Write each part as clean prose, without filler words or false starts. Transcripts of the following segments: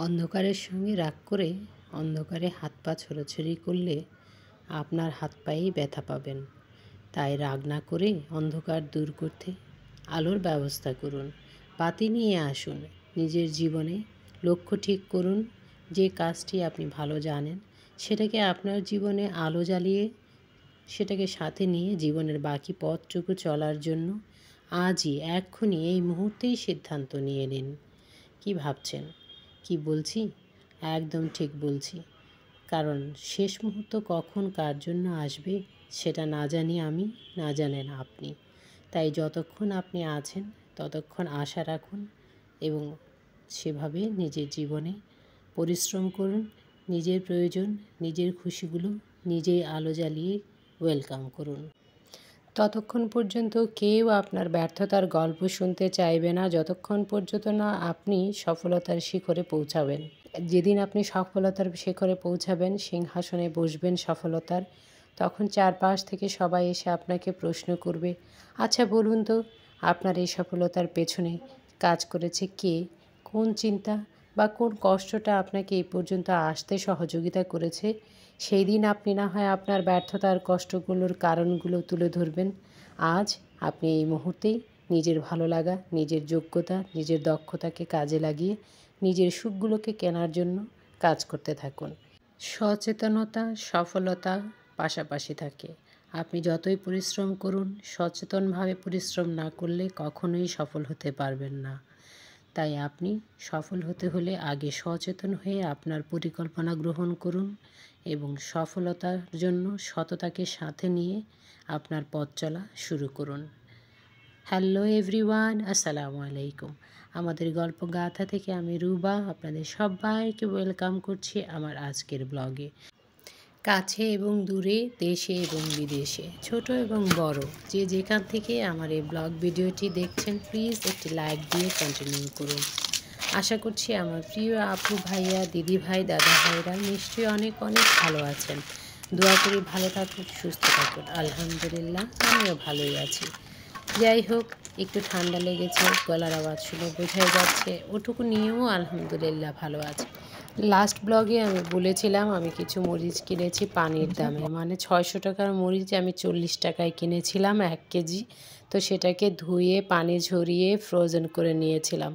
অন্ধকারের সঙ্গে রাগ করে অন্ধকারে হাত পা ছোড়াছুড়ি করলে আপনার হাত পায়েই ব্যথা পাবেন। তাই রাগ না করে অন্ধকার দূর করতে আলোর ব্যবস্থা করুন। বাতি নিয়ে আসুন। নিজের জীবনে লক্ষ্য ঠিক করুন। যে কাজটি আপনি ভালো জানেন সেটাকে আপনার জীবনে আলো জ্বালিয়ে সেটাকে সাথে নিয়ে জীবনের বাকি পথটুকু চলার জন্য আজই এক্ষুনি এই মুহূর্তেই সিদ্ধান্ত নিয়ে নিন। কি ভাবছেন? কি বলছি? একদম ঠিক বলছি। কারণ শেষ মুহূর্ত কখন কার জন্য আসবে সেটা না জানি আমি, না জানেন আপনি। তাই যতক্ষণ আপনি আছেন ততক্ষণ আশা রাখুন এবং সেভাবে নিজের জীবনে পরিশ্রম করুন। নিজের প্রয়োজন, নিজের খুশিগুলো নিজেই আলো জ্বালিয়ে ওয়েলকাম করুন। ততক্ষণ পর্যন্ত কেউ আপনার ব্যর্থতার গল্প শুনতে চাইবে না যতক্ষণ পর্যন্ত না আপনি সফলতার শিখরে পৌঁছাবেন। যেদিন আপনি সফলতার শিখরে পৌঁছাবেন, সিংহাসনে বসবেন সফলতার, তখন চারপাশ থেকে সবাই এসে আপনাকে প্রশ্ন করবে, আচ্ছা বলুন তো আপনার এই সফলতার পেছনে কাজ করেছে কে? কোন চিন্তা বা কোন কষ্টটা আপনাকে এই পর্যন্ত আসতে সহযোগিতা করেছে? সেই দিন আপনি না হয় আপনার ব্যর্থতার কষ্টগুলোর কারণগুলো তুলে ধরবেন। আজ আপনি এই মুহূর্তেই নিজের ভালো লাগা, নিজের যোগ্যতা, নিজের দক্ষতাকে কাজে লাগিয়ে নিজের সুখগুলোকে কেনার জন্য কাজ করতে থাকুন। সচেতনতা সফলতা পাশাপাশি থাকে। আপনি যতই পরিশ্রম করুন, সচেতনভাবে পরিশ্রম না করলে কখনোই সফল হতে পারবেন না। তাই আপনি সফল হতে হলে আগে সচেতন হয়ে আপনার পরিকল্পনা গ্রহণ করুন এবং সফলতার জন্য সততাকে সাথে নিয়ে আপনার পথ চলা শুরু করুন। হ্যালো এভরিওয়ান, আসসালামু আলাইকুম। আমাদের গল্প গাথা থেকে আমি রুবা আপনাদের সবাইকে ওয়েলকাম করছি আমার আজকের ব্লগে। কাছে এবং দূরে, দেশে এবং বিদেশে, ছোট এবং বড়, যে যেখান থেকে আমার এই ব্লগ ভিডিওটি দেখছেন প্লিজ একটি লাইক দিয়ে কন্টিনিউ করুন। আশা করছি আমার প্রিয় আপু ভাইয়া, দিদি ভাই, দাদা ভাইরা নিশ্চয়ই অনেক অনেক ভালো আছেন। দোয়া করি ভালো থাকুন, সুস্থ থাকুন। আলহামদুলিল্লাহ আমিও ভালোই আছি। যাই হোক, একটু ঠান্ডা লেগেছে, গলার আওয়াজ শুনে বোঝাই যাচ্ছে, ওটুকু নিয়েও আলহামদুলিল্লাহ ভালো আছে। লাস্ট ব্লগে আমি বলেছিলাম আমি কিছু মরিচ কিনেছি পানির দামে, মানে 600 টাকার মরিচ আমি 40 টাকায় কিনেছিলাম 1 কেজি। তো সেটাকে ধুয়ে পানি ঝরিয়ে ফ্রোজেন করে নিয়েছিলাম।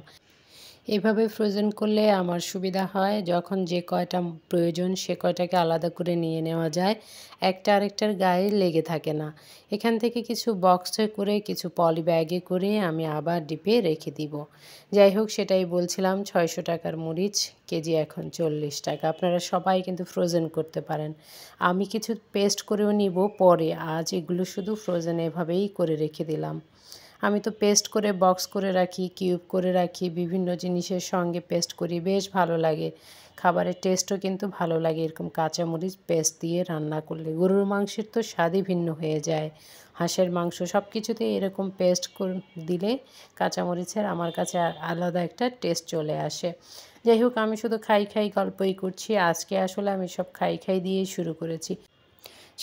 এভাবে ফ্রোজেন করলে আমার সুবিধা হয়, যখন যে কয়টা প্রয়োজন সে কয়টাকে আলাদা করে নিয়ে নেওয়া যায়, একটা আরেকটার গায়ে লেগে থাকে না। এখান থেকে কিছু বক্সে করে, কিছু পলি ব্যাগে করে আমি আবার ডিপে রেখে দিব। যাই হোক, সেটাই বলছিলাম, 600 টাকার মরিচ কেজি এখন 40 টাকা। আপনারা সবাই কিন্তু ফ্রোজেন করতে পারেন। আমি কিছু পেস্ট করেও নিব পরে, আজ এগুলো শুধু ফ্রোজেন এভাবেই করে রেখে দিলাম। আমি তো পেস্ট করে বক্স করে রাখি, কিউব করে রাখি, বিভিন্ন জিনিসের সঙ্গে পেস্ট করি, বেশ ভালো লাগে। খাবারের টেস্টও কিন্তু ভালো লাগে এরকম কাঁচামরিচ পেস্ট দিয়ে রান্না করলে। গরুর মাংসের তো স্বাদই ভিন্ন হয়ে যায়, হাঁসের মাংস, সব কিছুতেই এরকম পেস্ট দিলে কাঁচামরিচের আমার কাছে আলাদা একটা টেস্ট চলে আসে। যাই হোক, আমি শুধু খাই খাই গল্পই করছি। আজকে আসলে আমি সব খাই খাই দিয়েই শুরু করেছি।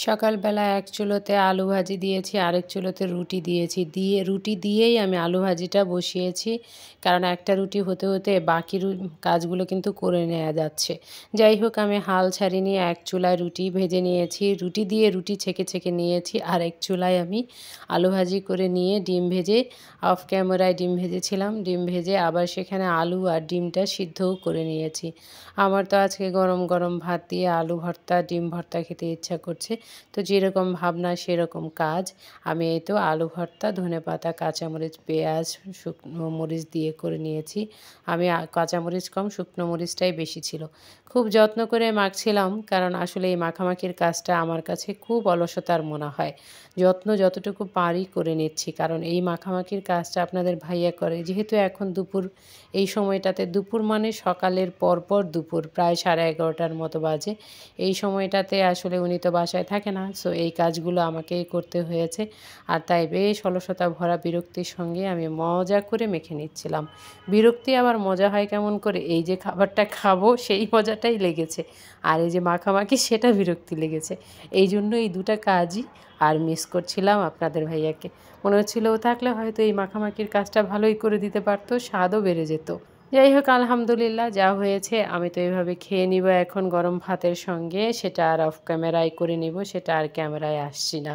সকালবেলা এক চুলোতে আলু ভাজি দিয়েছি, আরেক চুলোতে রুটি দিয়েছি, রুটি দিয়েই আমি আলু ভাজিটা বসিয়েছি, কারণ একটা রুটি হতে হতে বাকি কাজগুলো কিন্তু করে নেওয়া যাচ্ছে। যাই হোক, আমি হাল ছাড়িনি, এক চুলায় রুটি ভেজে নিয়েছি, রুটি দিয়ে রুটি ছেঁকে ছেঁকে নিয়েছি, আর এক চুলায় আমি আলু ভাজি করে নিয়ে ডিম ভেজে, অফ ক্যামেরায় ডিম ভেজেছিলাম, ডিম ভেজে আবার সেখানে আলু আর ডিমটা সিদ্ধও করে নিয়েছি। আমার তো আজকে গরম গরম ভাত দিয়ে আলু ভর্তা, ডিম ভর্তা খেতে ইচ্ছা করছে। তো যেরকম ভাবনা সেরকম কাজ। আমি এই তো আলু ভর্তা, ধনেপাতা, কাঁচামরিচ, পেঁয়াজ, শুকনো মরিচ দিয়ে করে নিয়েছি। আমি কাঁচামরিচ কম, শুকনো মরিচটাই বেশি ছিল। খুব যত্ন করে মাখছিলাম, কারণ আসলে এই মাখামাখির কাজটা আমার কাছে খুব অলসতার মনে হয়। যত্ন যতটুকু পারি করে নিচ্ছি, কারণ এই মাখামাখির কাজটা আপনাদের ভাইয়া করে। যেহেতু এখন দুপুর, এই সময়টাতে, দুপুর মানে সকালের পরপর দুপুর, প্রায় 11:30টার মতো বাজে। এই সময়টাতে আসলে উনি তো বাসায় থাকে না, সো এই কাজগুলো আমাকেই করতে হয়েছে। আর তাই বেশ অলসতা ভরা বিরক্তির সঙ্গে আমি মজা করে মেখে নিচ্ছিলাম। বিরক্তি আবার মজা হয় কেমন করে? এই যে খাবারটা খাবো সেই মজাটাই লেগেছে, আর এই যে মাখামাখি সেটা বিরক্তি লেগেছে। এই জন্য এই দুটা কাজই আর মিস করছিলাম আপনাদের ভাইয়াকে। মনে হচ্ছিল ও থাকলে হয়তো এই মাখামাখির কাজটা ভালোই করে দিতে পারতো, স্বাদও বেড়ে যেত। যাই হোক, আলহামদুলিল্লাহ যা হয়েছে আমি তো এইভাবে খেয়ে নিব এখন গরম ভাতের সঙ্গে। সেটা আর অফ ক্যামেরায় করে নিব, সেটা আর ক্যামেরায় আসছি না।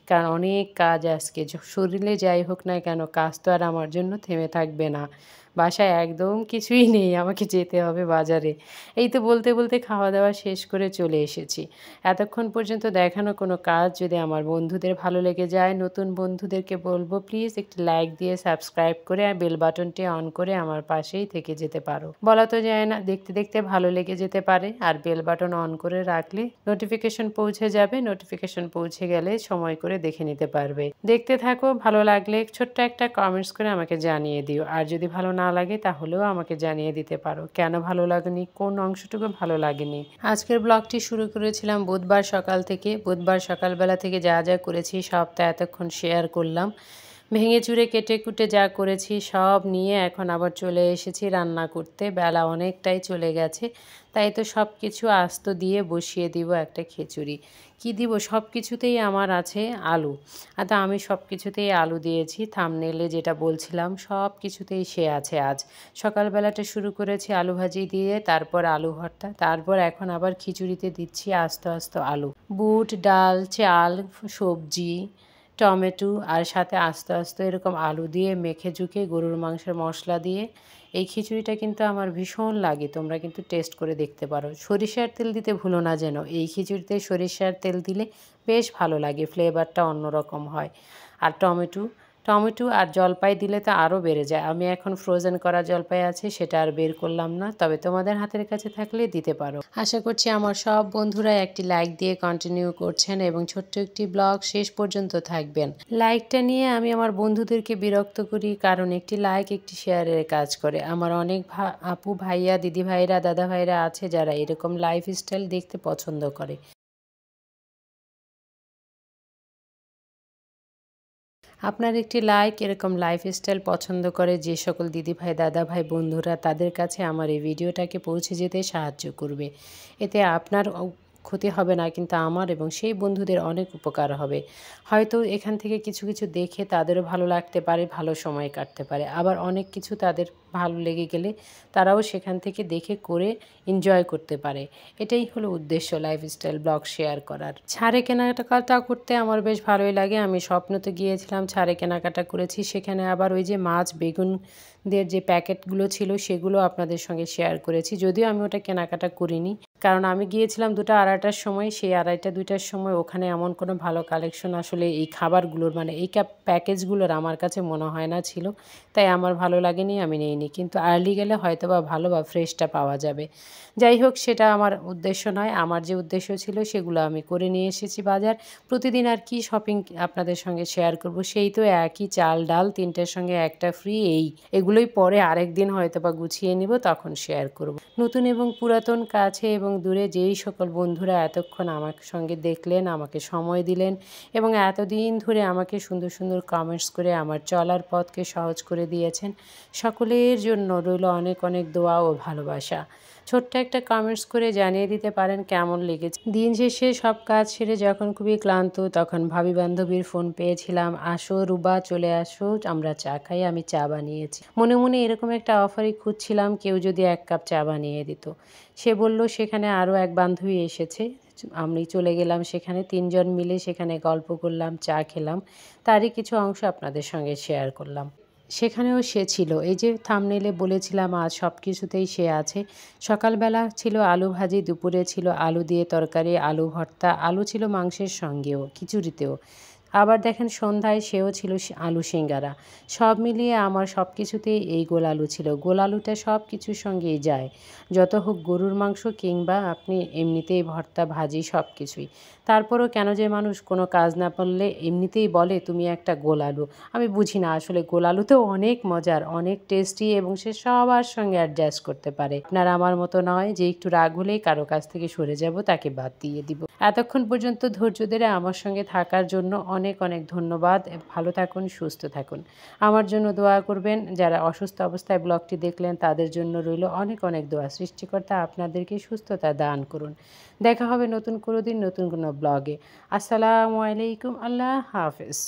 কারণ অনেক কাজ আজকে, শরীরে যাই হোক না কেন কাজ তো আর আমার জন্য থেমে থাকবে না। বাসায় একদম কিছুই নেই, আমাকে যেতে হবে বাজারে। এই তো বলতে বলতে খাওয়া দাওয়া শেষ করে চলে এসেছি। এতক্ষণ পর্যন্ত দেখানো কোনো কাজ যদি আমার বন্ধুদের ভালো লেগে যায়, নতুন বন্ধুদেরকে বলবো প্লিজ একটি লাইক দিয়ে সাবস্ক্রাইব করে আর বেল বাটনটি অন করে আমার পাশেই থেকে যেতে পারো। বলা তো যায় না, দেখতে দেখতে ভালো লেগে যেতে পারে। আর বেল বাটন অন করে রাখলে নোটিফিকেশন পৌঁছে যাবে, নোটিফিকেশন পৌঁছে গেলে সময় করে দেখে নিতে পারবে। দেখতে থাকো, ভালো লাগলে ছোট্ট একটা কমেন্টস করে আমাকে জানিয়ে দিও। আর যদি ভালো না লাগে তাহলেও আমাকে জানিয়ে দিতে পারো কেন ভালো লাগেনি, কোন অংশটুকু ভালো লাগেনি। আজকের ব্লগটি শুরু করেছিলাম বুধবার সকাল থেকে। বুধবার সকালবেলা থেকে যা যা করেছি সবটা এতক্ষণ শেয়ার করলাম। ভেঙে চুরে কেটে কুটে যা করেছি সব নিয়ে এখন আবার চলে এসেছি রান্না করতে। বেলা অনেকটাই চলে গেছে, তাই তো সব কিছু আস্ত দিয়ে বসিয়ে দিব একটা খিচুড়ি। কি দিব, সব কিছুতেই আমার আছে আলু। তো আমি সব কিছুতেই আলু দিয়েছি, থাম্বনেইলে যেটা বলছিলাম সব কিছুতেই সে আছে আজ। সকালবেলাটা শুরু করেছি আলু ভাজি দিয়ে, তারপর আলু ভর্তা, তারপর এখন আবার খিচুড়িতে দিচ্ছি আস্ত আস্ত আলু, বুট, ডাল, চাল, সবজি, টমেটো আর সাথে আস্তে আস্তে এরকম আলু দিয়ে মেখে ঝুঁকে গরুর মাংসের মশলা দিয়ে এই খিচুড়িটা কিন্তু আমার ভীষণ লাগে। তোমরা কিন্তু টেস্ট করে দেখতে পারো। সরিষার তেল দিতে ভুলো না যেন, এই খিচুড়িতে সরিষার তেল দিলে বেশ ভালো লাগে, ফ্লেভারটা অন্যরকম হয়। আর টমেটো টমেটো আর জলপাই দিলে তো আরও বেড়ে যায়। আমি এখন ফ্রোজেন করা জলপাই আছে, সেটা আর বের করলাম না, তবে তোমাদের হাতের কাছে থাকলে দিতে পারো। আশা করছি আমার সব বন্ধুরা একটি লাইক দিয়ে কন্টিনিউ করছেন এবং ছোট্ট একটি ব্লগ শেষ পর্যন্ত থাকবেন। লাইকটা নিয়ে আমি আমার বন্ধুদেরকে বিরক্ত করি, কারণ একটি লাইক একটি শেয়ারের কাজ করে। আমার অনেক আপু ভাইয়া, দিদি ভাইরা, দাদা ভাইরা আছে যারা এরকম লাইফস্টাইল দেখতে পছন্দ করে। আপনার একটি লাইক এরকম লাইফস্টাইল পছন্দ করে যে সকল দিদিভাই, দাদাভাই, বন্ধুরা, তাদের কাছে আমার এই ভিডিওটাকে পৌঁছে যেতে সাহায্য করবে। এতে আপনার ক্ষতি হবে না, কিন্তু আমার এবং সেই বন্ধুদের অনেক উপকার হবে। হয়তো এখান থেকে কিছু কিছু দেখে তাদেরও ভালো লাগতে পারে, ভালো সময় কাটতে পারে। আবার অনেক কিছু তাদের ভালো লেগে গেলে তারাও সেখান থেকে দেখে করে এনজয় করতে পারে। এটাই হলো উদ্দেশ্য লাইফস্টাইল ব্লগ শেয়ার করার। ছাড়ে কেনাকাটা করতে আমার বেশ ভালোই লাগে। আমি স্বপ্নতে গিয়েছিলাম, ছাড়ে কেনাকাটা করেছি। সেখানে আবার ওই যে মাছ বেগুনদের যে প্যাকেটগুলো ছিল সেগুলো আপনাদের সঙ্গে শেয়ার করেছি। যদিও আমি ওটা কেনাকাটা করিনি, কারণ আমি গিয়েছিলাম 2টা আড়াইটার সময়। সেই 2:30 2টার সময় ওখানে এমন কোনো ভালো কালেকশন আসলে এই খাবারগুলোর মানে এই প্যাকেজগুলোর আমার কাছে মনে হয় না ছিল, তাই আমার ভালো লাগেনি, আমি নিইনি। কিন্তু আর্লি গেলে হয়তো বা ভালো বা ফ্রেশটা পাওয়া যাবে। যাই হোক, সেটা আমার উদ্দেশ্য নয়। আমার যে উদ্দেশ্য ছিল সেগুলো আমি করে নিয়ে এসেছি বাজার। প্রতিদিন আর কি শপিং আপনাদের সঙ্গে শেয়ার করব, সেই তো একই চাল ডাল 3টের সঙ্গে একটা ফ্রি, এগুলোই পরে আরেক দিন হয়তো বা গুছিয়ে নিব, তখন শেয়ার করব। নতুন এবং পুরাতন, কাছে এবং দূরে যেই সকল বন্ধুরা এতক্ষণ আমার সঙ্গে দেখলেন, আমাকে সময় দিলেন এবং এতদিন ধরে আমাকে সুন্দর সুন্দর কমেন্টস করে আমার চলার পথকে সহজ করে দিয়েছেন, সকলের জন্য রইল অনেক অনেক দোয়া ও ভালোবাসা। ছোট্ট একটা কমেন্টস করে জানিয়ে দিতে পারেন কেমন লেগেছে। দিন শেষে সব কাজ সেরে যখন খুবই ক্লান্ত, তখন ভাবি বান্ধবীর ফোন পেয়েছিলাম, আসো রুবা চলে আসো আমরা চা খাই, আমি চা বানিয়েছি। মনে মনে এরকম একটা অফারই খুঁজছিলাম, কেউ যদি 1 কাপ চা বানিয়ে দিত। সে বলল সেখানে আরও এক বান্ধবী এসেছে। আমি চলে গেলাম সেখানে, 3জন মিলে সেখানে গল্প করলাম, চা খেলাম। তারই কিছু অংশ আপনাদের সঙ্গে শেয়ার করলাম। সেখানেও সে ছিল, এই যে থাম্বনেইলে বলেছিলাম আজ সব কিছুতেই সে আছে। সকালবেলা ছিল আলু ভাজি, দুপুরে ছিল আলু দিয়ে তরকারি, আলু ভর্তা, আলু ছিল মাংসের সঙ্গেও, খিচুড়িতেও। আবার দেখেন সন্ধ্যায় সেও ছিল আলু সিঙ্গারা। সব মিলিয়ে আমার সব কিছুতেই এই গোল আলু ছিল। গোল আলুটা সব কিছুর সঙ্গেই যায়, যত হোক গরুর মাংস কিংবা আপনি এমনিতেই ভর্তা, ভাজি, সব কিছুই। তারপরও কেন যে মানুষ কোনো কাজ না করলে এমনিতেই বলে তুমি একটা গোল আলু। আমি বুঝি না, আসলে গোল আলুতেও অনেক মজার, অনেক টেস্টি এবং সে সবার সঙ্গে অ্যাডজাস্ট করতে পারে। আপনার আমার মতো নয় যে একটু রাগ হলেই কারো কাছ থেকে সরে যাব, তাকে বাদ দিয়ে দিব। এতক্ষণ পর্যন্ত ধৈর্য ধরে আমার সঙ্গে থাকার জন্য অনেক অনেক ধন্যবাদ। ভালো থাকুন, সুস্থ থাকুন। আমার জন্য দোয়া করবেন। যারা অসুস্থ অবস্থায় ব্লগটি দেখলেন তাদের জন্য রইল অনেক অনেক দোয়া। সৃষ্টিকর্তা আপনাদেরকে সুস্থতা দান করুন। দেখা হবে নতুন কোনো দিন নতুন কোনো ব্লগে। আসসালামু আলাইকুম, আল্লাহ হাফেজ।